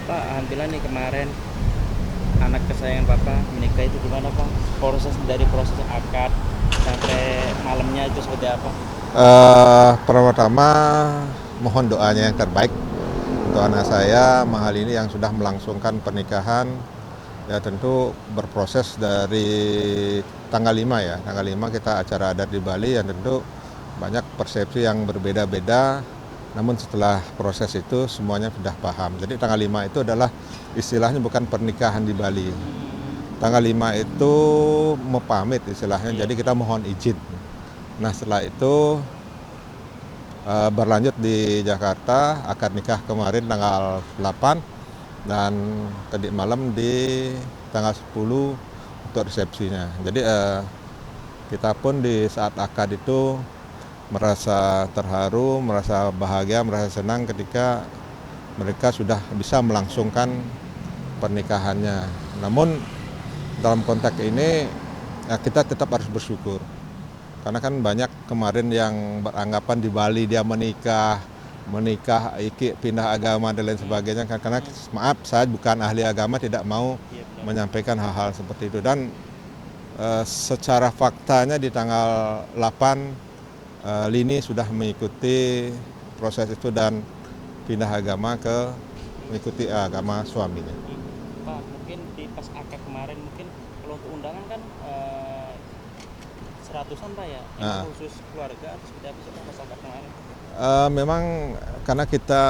Pak, alhamdulillah nih kemarin anak kesayangan Papa menikah itu gimana Pak? Proses akad sampai malamnya itu seperti apa? Pertama mohon doanya yang terbaik untuk anak saya Mahal ini yang sudah melangsungkan pernikahan. Ya tentu berproses dari tanggal 5 ya. Tanggal 5 kita acara adat di Bali yang tentu banyak persepsi yang berbeda-beda. Namun setelah proses itu semuanya sudah paham. Jadi tanggal 5 itu adalah istilahnya bukan pernikahan di Bali. Tanggal 5 itu mau pamit istilahnya. Jadi kita mohon izin. Nah setelah itu berlanjut di Jakarta, akad nikah kemarin tanggal 8 dan tadi malam di tanggal 10 untuk resepsinya. Jadi kita pun di saat akad itu merasa terharu, merasa bahagia, merasa senang ketika mereka sudah bisa melangsungkan pernikahannya. Namun dalam konteks ini kita tetap harus bersyukur. Karena kan banyak kemarin yang beranggapan di Bali dia menikah pindah agama dan lain sebagainya. Karena maaf saya bukan ahli agama, tidak mau menyampaikan hal-hal seperti itu. Dan secara faktanya di tanggal 8 Lini sudah mengikuti proses itu dan pindah agama mengikuti agama suaminya. Pak, mungkin di pas akad kemarin mungkin kalau untuk undangan kan seratusan Pak ya? Ini khusus keluarga atau seperti apa sih Pak pas akad kemarin? Memang karena kita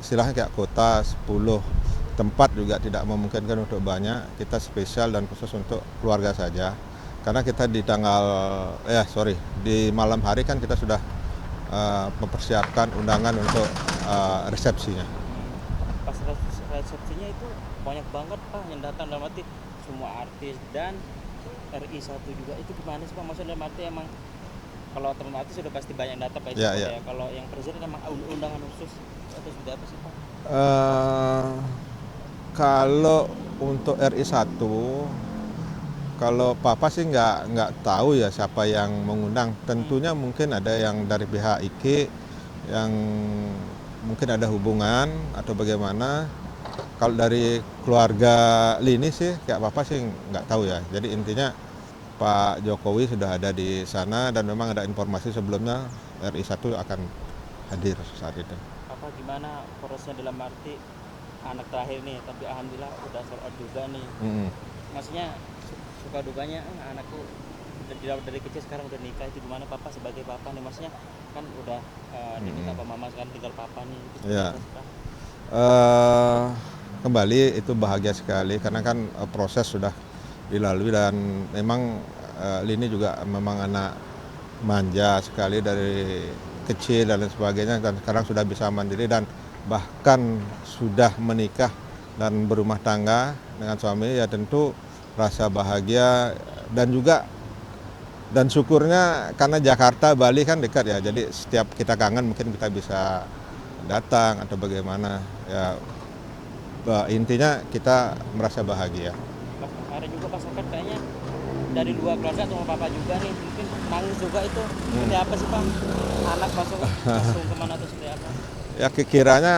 istilahnya kayak kota 10 tempat juga tidak memungkinkan untuk banyak, kita spesial dan khusus untuk keluarga saja. Karena kita di malam hari kan kita sudah mempersiapkan undangan untuk resepsinya. Pas resepsinya itu banyak banget Pak yang datang, dalam arti semua artis dan RI1 juga. Itu gimana sih Pak? Maksudnya dalam arti emang kalau otomatis sudah pasti banyak data Pak Ya, ya. ya. Kalau yang presiden emang undangan khusus atau seperti apa sih Pak? Eh, Kalau untuk RI1, kalau Papa sih nggak tahu ya siapa yang mengundang. Tentunya mungkin ada yang dari pihak IKI yang mungkin ada hubungan atau bagaimana. Kalau dari keluarga Lini sih kayak Papa sih nggak tahu ya. Jadi intinya Pak Jokowi sudah ada di sana dan memang ada informasi sebelumnya RI1 akan hadir saat itu. Apa gimana prosesnya dalam arti anak terakhir nih, tapi alhamdulillah udah sold out juga nih. Maksudnya suka dukanya anakku dari kecil sekarang udah nikah, itu gimana Papa sebagai Papa nih? Maksudnya kan udah dinikah Papa Mama, sekarang tinggal Papa nih, itu seperti Ya. apa sih Pak? Kembali itu bahagia sekali karena kan proses sudah dilalui dan memang Lini juga memang anak manja sekali dari kecil dan lain sebagainya, dan sekarang sudah bisa mandiri dan bahkan sudah menikah dan berumah tangga dengan suami. Ya tentu rasa bahagia dan syukurnya karena Jakarta Bali kan dekat ya, jadi setiap kita kangen mungkin kita bisa datang atau bagaimana ya. Intinya kita merasa bahagia. Pas kemarin juga pas akad kayaknya dari dua keluarga sama Papa juga nih, mungkin nangis juga itu. Seperti apa sih Pak? Anak langsung kemana tuh seperti apa? Ya kiranya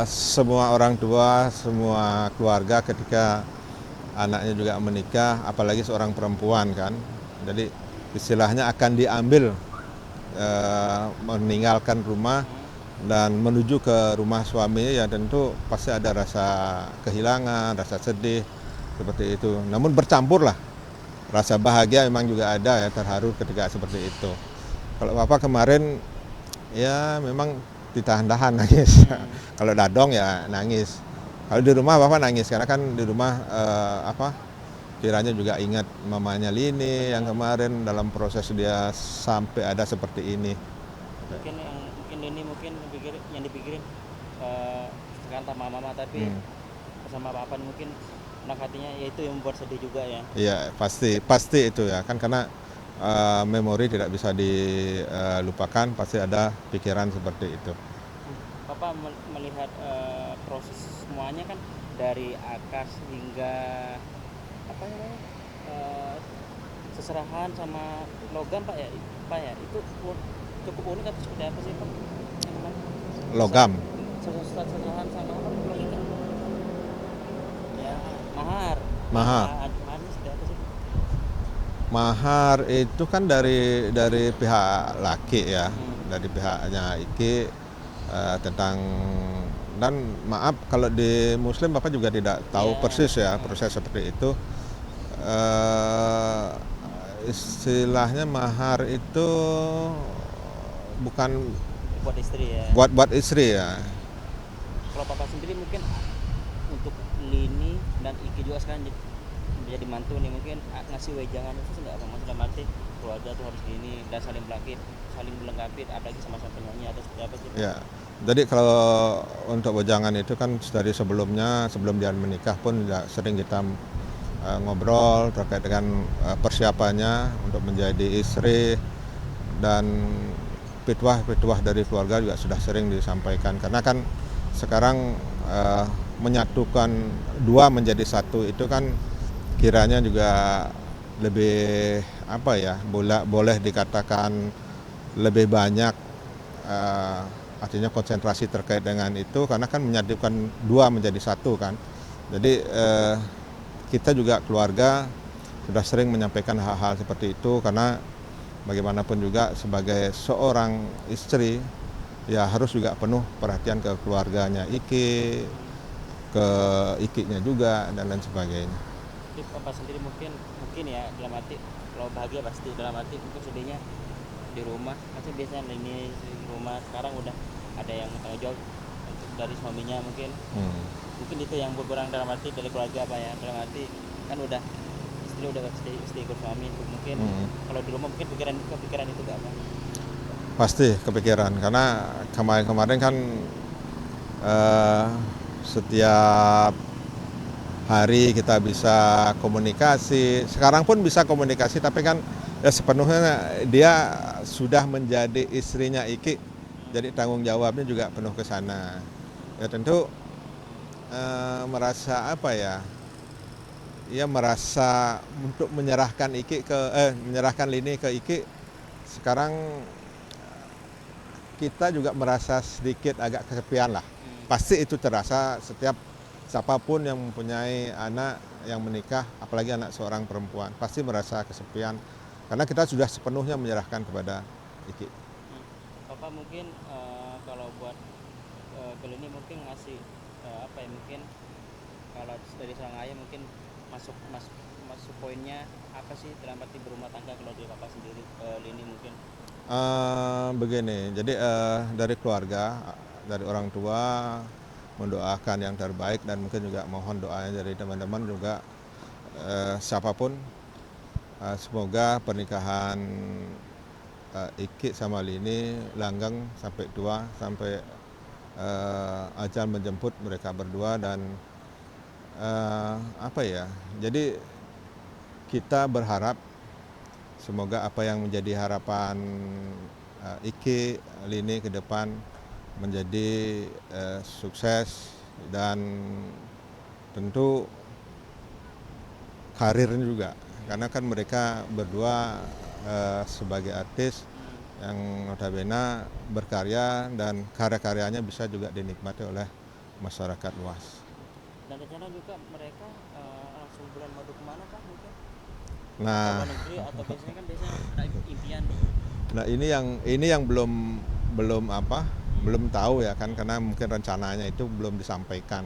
semua orang tua, semua keluarga ketika anaknya juga menikah, apalagi seorang perempuan kan. Jadi istilahnya akan diambil meninggalkan rumah dan menuju ke rumah suami, ya tentu pasti ada rasa kehilangan, rasa sedih seperti itu. Namun bercampur lah, rasa bahagia memang juga ada ya, terharu ketika seperti itu. Kalau Bapak kemarin ya memang ditahan-tahan nangis. Kalau Dadong ya nangis. Kalau di rumah Bapak nangis karena kan di rumah kiranya juga ingat mamanya Lini yang kemarin dalam proses dia sampai ada seperti ini. Mungkin ini yang dipikirin kan sama Mama, tapi bersama Papa mungkin anak hatinya ya itu yang membuat sedih juga ya. Iya pasti itu ya kan, karena memori tidak bisa dilupakan, pasti ada pikiran seperti itu. Papa melihat proses semuanya kan dari akad hingga apa namanya seserahan sama logam Pak ya itu cukup unik atau seperti apa sih Pak? Logam. Seserahan sama Mahar. Maharnya seperti apa sih? Mahar itu kan dari pihak laki ya, Hmm. dari pihaknya Iki tentang, dan maaf kalau di Muslim Bapak juga tidak tahu Iya. persis ya proses seperti itu. Eh, Istilahnya mahar itu bukan Buat istri ya. buat istri ya. Kalau papa sendiri mungkin untuk Lini dan Iki juga sekarang menjadi mantu nih, mungkin ngasih wejangan itu nggak apa, maksudnya arti keluarga tuh harus gini dan saling melengkapi, apalagi sama-sama penyanyi atau seperti apa sih Pak? Ya, jadi kalau untuk wejangan itu kan dari sebelumnya, sebelum dia menikah pun sering kita ngobrol terkait dengan persiapannya untuk menjadi istri, dan pituah-pituah dari keluarga juga sudah sering disampaikan, karena kan sekarang menyatukan dua menjadi satu itu kan kiranya juga lebih apa ya, boleh dikatakan lebih banyak artinya konsentrasi terkait dengan itu, karena kan menyatukan dua menjadi satu kan. Jadi kita juga keluarga sudah sering menyampaikan hal-hal seperti itu, karena bagaimanapun juga sebagai seorang istri ya harus juga penuh perhatian ke keluarganya Iki, ke Ikinya juga, dan lain sebagainya. Jadi papa sendiri mungkin ya dalam arti kalau bahagia pasti, dalam arti mungkin sedihnya di rumah, maksudnya biasanya ini di rumah sekarang udah ada yang tanggung jawab untuk dari suaminya, mungkin itu yang berkurang dalam arti dari keluarga apa ya, dalam arti kan udah istri udah pasti ikut suami itu mungkin. Kalau di rumah mungkin kepikiran itu gak apa? Pasti kepikiran, karena kemarin kan setiap hari kita bisa komunikasi, sekarang pun bisa komunikasi, tapi kan ya sepenuhnya dia sudah menjadi istrinya Iki, jadi tanggung jawabnya juga penuh ke sana. Ya tentu merasa apa ya, ia merasa untuk menyerahkan menyerahkan Lini ke Iki, sekarang kita juga merasa sedikit agak kesepian lah. Pasti itu terasa setiap siapapun yang mempunyai anak yang menikah, apalagi anak seorang perempuan, pasti merasa kesepian karena kita sudah sepenuhnya menyerahkan kepada Iki. Papa mungkin kalau buat ke Lini mungkin ngasih apa ya, mungkin kalau dari seorang ayah mungkin masuk poinnya apa sih dalam arti berumah tangga kalau dari papa sendiri Lini mungkin? Begini, jadi dari keluarga, dari orang tua mendoakan yang terbaik, dan mungkin juga mohon doanya dari teman-teman juga, siapapun, semoga pernikahan Iki sama Lini langgeng sampai tua, sampai ajal menjemput mereka berdua, dan apa ya, jadi kita berharap semoga apa yang menjadi harapan Iki, Lini ke depan menjadi sukses, dan tentu karirnya juga, karena kan mereka berdua sebagai artis yang notabene berkarya, dan karya-karyanya bisa juga dinikmati oleh masyarakat luas. Dan rencana juga mereka langsung bulan madu kemana Pak mungkin? Nah, Luar negeri atau biasanya ada impian? nah ini yang belum tahu ya kan, karena mungkin rencananya itu belum disampaikan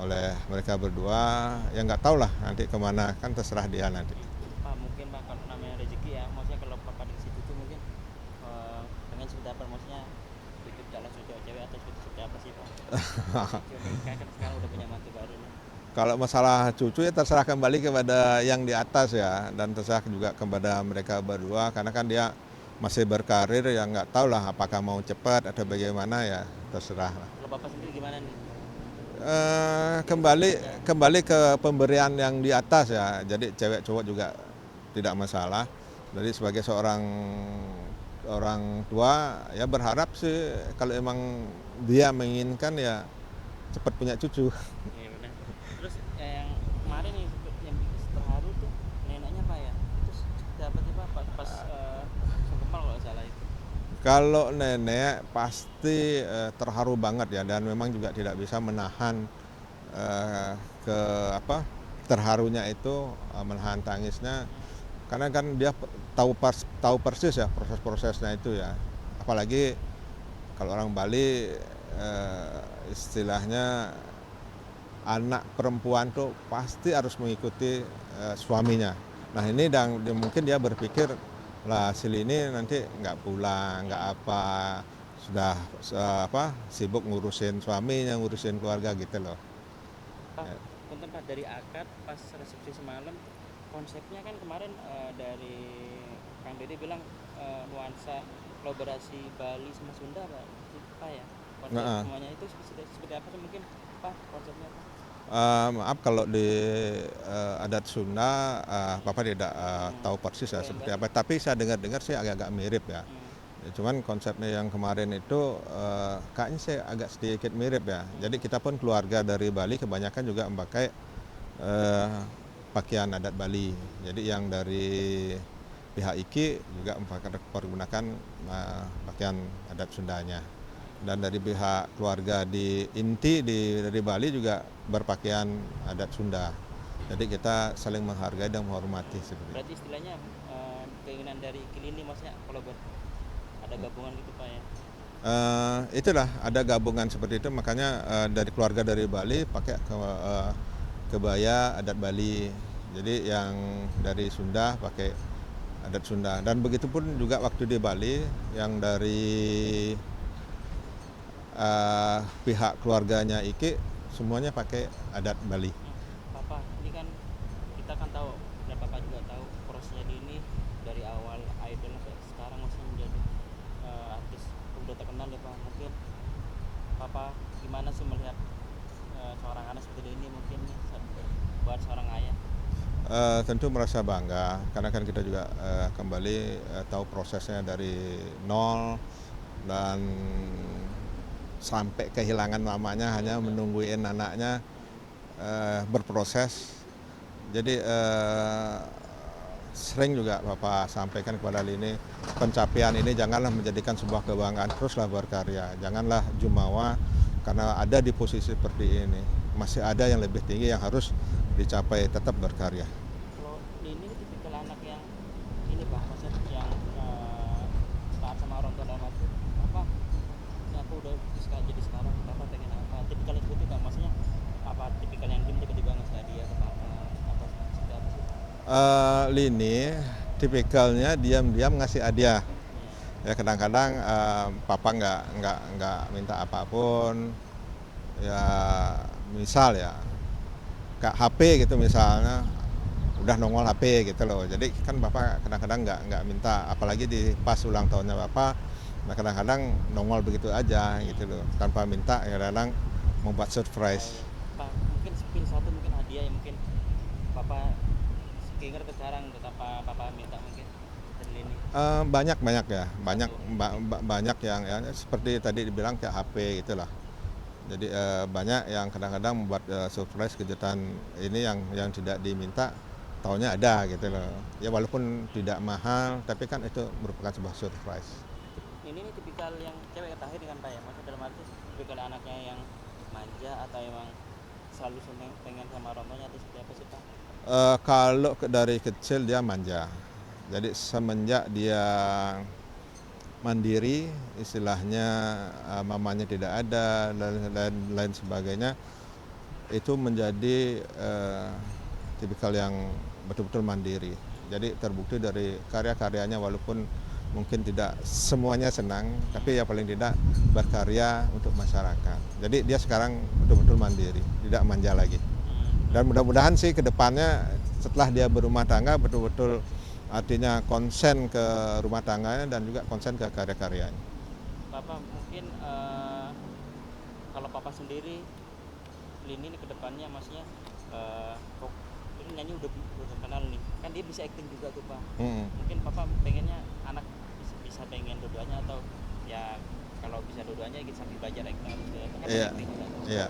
oleh mereka berdua, ya nggak tahu lah nanti kemana, kan terserah dia nanti. Pak mungkin Pak kalau namanya rezeki ya, maksudnya kalau papa di situ tuh mungkin pengen seperti apa, maksudnya ikut calon cewek atau seperti apa sih Pak? Kan sekarang udah punya mantu baru nih. Kalau masalah cucu ya terserah kembali kepada yang di atas ya, dan terserah juga kepada mereka berdua, karena kan dia masih berkarir, ya nggak tahu lah apakah mau cepat atau bagaimana, ya terserah lah. Kalau bapak sendiri gimana nih? Kembali ke pemberian yang di atas ya, jadi cewek cowok juga tidak masalah. Jadi sebagai seorang orang tua ya berharap sih kalau emang dia menginginkan ya cepat punya cucu. Iya benar. Terus yang kemarin nih yang terharu tuh neneknya Pak ya, itu seperti apa sih Pak pas sungkeman kalau nggak salah itu? Kalau nenek pasti terharu banget ya, dan memang juga tidak bisa menahan ke terharunya itu, menahan tangisnya, karena kan dia tahu persis ya proses-prosesnya itu ya. Apalagi kalau orang Bali, istilahnya anak perempuan tuh pasti harus mengikuti suaminya. Nah ini mungkin dia berpikir lah Sili ini nanti nggak pulang, nggak apa, sudah sibuk ngurusin suaminya, ngurusin keluarga gitu loh. Pak, punten Pak, dari akad pas resepsi semalam konsepnya kan kemarin dari Kang Dede bilang nuansa kolaborasi Bali sama Sunda Pak ya, konsep semuanya itu seperti apa sih mungkin Pak konsepnya Pak? Maaf kalau di adat Sunda, Papa tidak tahu persis ya seperti apa. Tapi saya dengar-dengar sih agak-agak mirip ya. Cuman konsepnya yang kemarin itu kayaknya saya agak sedikit mirip ya. Jadi kita pun keluarga dari Bali kebanyakan juga memakai pakaian adat Bali. Jadi yang dari pihak Iki juga mempergunakan pakaian adat Sundanya. Dan dari pihak keluarga di inti dari Bali juga berpakaian adat Sunda. Jadi kita saling menghargai dan menghormati seperti itu. Berarti istilahnya keinginan dari Kilini maksudnya ada gabungan gitu Pak ya? Itulah ada gabungan seperti itu, makanya dari keluarga dari Bali pakai kebaya adat Bali. Jadi yang dari Sunda pakai adat Sunda. Dan begitu pun juga waktu di Bali yang dari pihak keluarganya Iki semuanya pakai adat Bali. Papa, ini kan kita kan tahu dan Papa juga tahu prosesnya ini dari awal idol sampai sekarang masih menjadi artis udah terkenal ya Pak. Mungkin Papa gimana sih melihat seorang anak seperti ini mungkin buat seorang ayah? Tentu merasa bangga karena kan kita juga kembali tahu prosesnya dari nol dan sampai kehilangan mamanya hanya menungguin anaknya berproses. Jadi sering juga Bapak sampaikan kepada Lini, pencapaian ini janganlah menjadikan sebuah kebanggaan, teruslah berkarya, janganlah jumawa karena ada di posisi seperti ini, masih ada yang lebih tinggi yang harus dicapai, tetap berkarya. Kalau Lini tipikal anak yang ini Pak, maksudnya yang taat sama orang tua dalam arti apa? Aku udah jadi sekarang, Papa pengen apa? Tipikal itu Pak, maksudnya apa? Tipikal yang tiba-tiba ngasih hadiah ke Papa atau seperti apa sih? Lini tipikalnya diam-diam ngasih hadiah. Ya kadang-kadang Papa nggak minta apapun. Ya misal ya kayak HP gitu misalnya udah nongol HP gitu loh. Jadi kan Bapak kadang-kadang nggak minta, apalagi di pas ulang tahunnya Bapak. Nah kadang-kadang nongol begitu aja gitu loh, tanpa minta, kadang-kadang membuat surprise. Pak, mungkin spill satu mungkin hadiah yang mungkin Papa keinget ke sekarang betapa Papa minta mungkin dari ini. Banyak ya, banyak yang ya, seperti tadi dibilang kayak HP gitulah. Jadi banyak yang kadang-kadang membuat surprise kejutan ini yang tidak diminta, taunya ada gitu loh. Ya walaupun tidak mahal, tapi kan itu merupakan sebuah surprise. Ini tipikal yang cewek terakhir dengan Pak ya, maksudnya dalam arti tipikal anaknya yang manja atau emang selalu pengen sama orang tuanya atau seperti apa sih Pak? Kalau dari kecil dia manja, jadi semenjak dia mandiri, istilahnya mamanya tidak ada dan lain sebagainya, itu menjadi tipikal yang betul-betul mandiri. Jadi terbukti dari karya-karyanya, walaupun mungkin tidak semuanya senang, tapi ya paling tidak berkarya untuk masyarakat. Jadi dia sekarang betul-betul mandiri, tidak manja lagi. Dan mudah-mudahan sih ke depannya setelah dia berumah tangga betul-betul artinya konsen ke rumah tangganya dan juga konsen ke karya-karyanya. Bapak mungkin kalau Papa sendiri Lini ke depannya maksudnya kok ini nyanyi udah terkenal nih, kan dia bisa acting juga tuh Pak. Mungkin Papa pengennya anak bisa pengen dua-duanya atau ya kalau bisa dua-duanya gitu sambil belajar acting kan acting juga. Iya.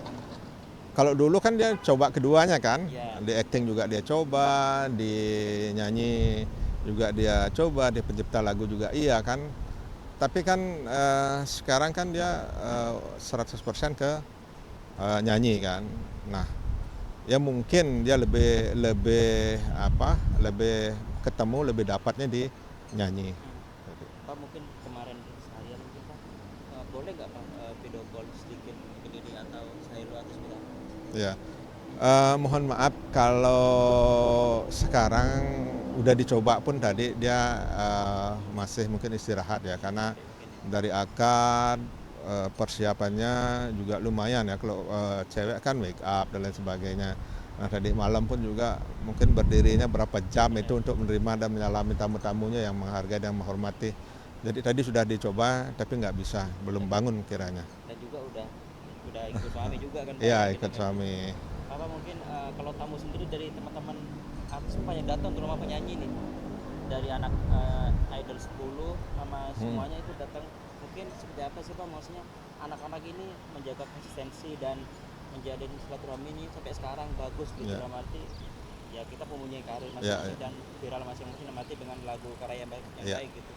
Kalau dulu kan dia coba keduanya kan, Yeah. di acting juga dia coba, di nyanyi juga dia coba, di pencipta lagu juga iya kan. Tapi kan sekarang kan dia 100% ke nyanyi kan. Nah ya mungkin dia lebih lebih apa lebih ketemu lebih dapatnya di nyanyi. Pak mungkin kemarin saya mungkin Pak boleh nggak Pak video call sedikit mungkin ini atau saya lu atau seperti apa? Ya. Mohon maaf kalau sekarang udah dicoba pun tadi dia masih mungkin istirahat ya, karena dari akad persiapannya juga lumayan ya, kalau cewek kan make up dan lain sebagainya. Nah tadi malam pun juga mungkin berdirinya berapa jam itu untuk menerima dan menyalami tamu-tamunya yang menghargai dan menghormati. Jadi tadi sudah dicoba tapi nggak bisa, belum bangun kiranya. Dan juga udah ikut suami juga kan Pak? Iya Kita ikut kan. suami. Bapak mungkin kalau tamu sendiri dari teman-teman artis Pak yang datang ke rumah penyanyi nih, dari anak idol 10 sama semuanya itu datang, mungkin seperti apa sih Pak, maksudnya anak-anak ini menjaga konsistensi dan menjalin silaturahmi ini sampai sekarang bagus gitu, dalam arti ya kita mempunyai karir masing-masing dan viral masing-masing dalam arti dengan lagu karya yang baik gitu.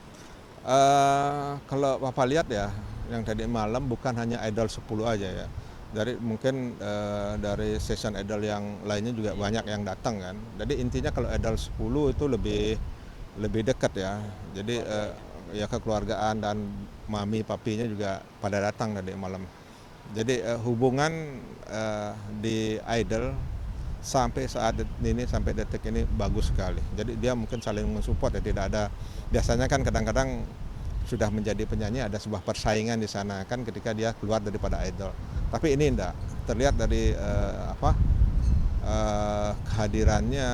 Kalau Bapak lihat ya, yang tadi malam bukan hanya idol 10 aja ya. Dari mungkin dari session idol yang lainnya juga banyak yang datang kan. Jadi intinya kalau idol 10 itu lebih dekat ya. Jadi ya kekeluargaan dan mami papinya juga pada datang tadi malam. Jadi hubungan di idol sampai saat ini, sampai detik ini bagus sekali. Jadi dia mungkin saling mensupport ya, tidak ada, biasanya kan kadang-kadang sudah menjadi penyanyi ada sebuah persaingan di sana kan ketika dia keluar daripada idol. Tapi ini enggak, terlihat dari kehadirannya,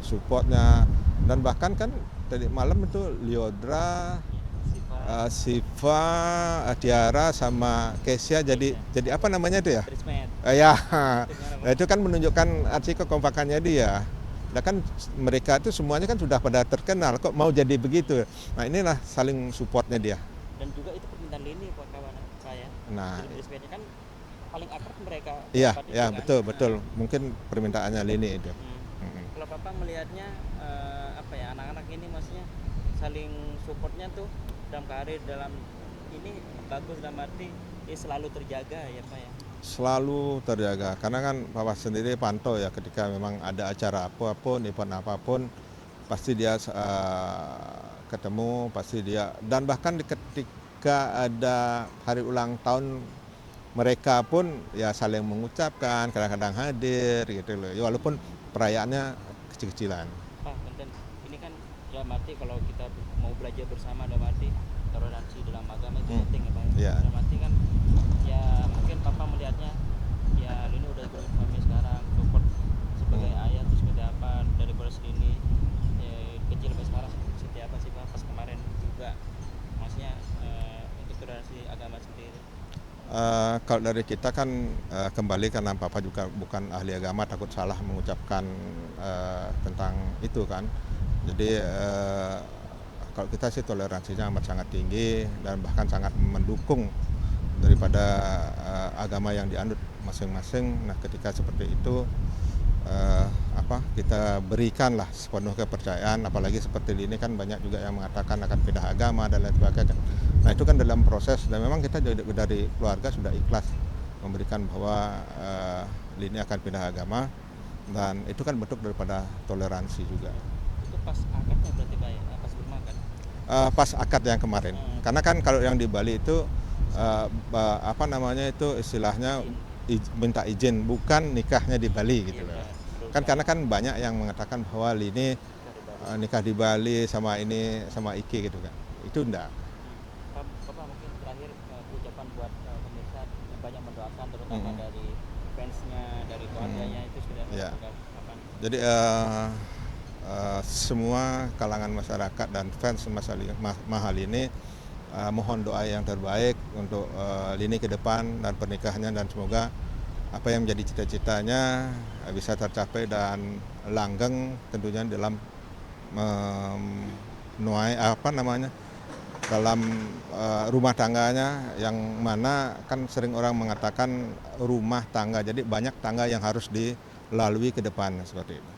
supportnya, dan bahkan kan tadi malam itu Lyodra, Siva, Tiara sama Kesya jadi apa namanya itu ya? Ya, nah, itu kan menunjukkan arti kekompakannya dia. Nah kan mereka itu semuanya kan sudah pada terkenal, kok mau jadi begitu. Nah inilah saling supportnya dia. Dan juga itu permintaan Lini buat kawan saya. Nah, Brisbane kan paling akrab mereka. iya, ya kan? betul. Mungkin permintaannya Lini itu. Kalau Papa melihatnya apa ya, anak-anak ini maksudnya saling supportnya tuh dalam karir, dalam ini bagus, dalam arti selalu terjaga ya Pak ya. Selalu terjaga, karena kan Papa sendiri pantau ya, ketika memang ada acara apapun, event apapun, pasti dia ketemu, pasti dia, dan bahkan ketika ada hari ulang tahun mereka pun ya saling mengucapkan, kadang-kadang hadir gitu loh, ya, walaupun perayaannya kecil-kecilan. Pak, dan ini kan dalam arti kalau kita mau belajar bersama, dalam arti toleransi dalam agama itu penting ya Pak ya. Dalam arti kan ya mungkin Papa melihatnya ya Lini udah ikut suami sekarang, support sebagai ayah terus seperti apa dari proses ini kecil sampai sekarang seperti apa sih Pak, pas kemarin juga maksudnya untuk toleransi agama sendiri. Kalau dari kita kan kembali, karena Papa juga bukan ahli agama, takut salah mengucapkan tentang itu kan. Jadi kalau kita sih toleransinya amat sangat tinggi dan bahkan sangat mendukung daripada agama yang dianut masing-masing. Nah ketika seperti itu kita berikanlah sepenuh kepercayaan, apalagi seperti ini kan banyak juga yang mengatakan akan pindah agama dan lain sebagainya. Nah itu kan dalam proses, dan memang kita dari keluarga sudah ikhlas memberikan bahwa Lini akan pindah agama, dan itu kan bentuk daripada toleransi juga. Itu pas akadnya berarti Pak ya, pas bermakan? Pas akad yang kemarin, karena kan kalau yang di Bali itu itu istilahnya minta izin, bukan nikahnya di Bali gitu loh. Kan karena kan banyak yang mengatakan bahwa Lini nikah di Bali sama Iki gitu kan. Itu enggak. Bapak mungkin terakhir ucapan buat pemirsa yang banyak mendoakan, terutama dari fansnya, dari keluarganya, itu sudah apa? Jadi semua kalangan masyarakat dan fans Mahal ini mohon doa yang terbaik untuk Lini ke depan dan pernikahannya, dan semoga apa yang menjadi cita-citanya bisa tercapai dan langgeng tentunya dalam menuai dalam rumah tangganya, yang mana kan sering orang mengatakan rumah tangga, jadi banyak tangga yang harus dilalui ke depan seperti itu.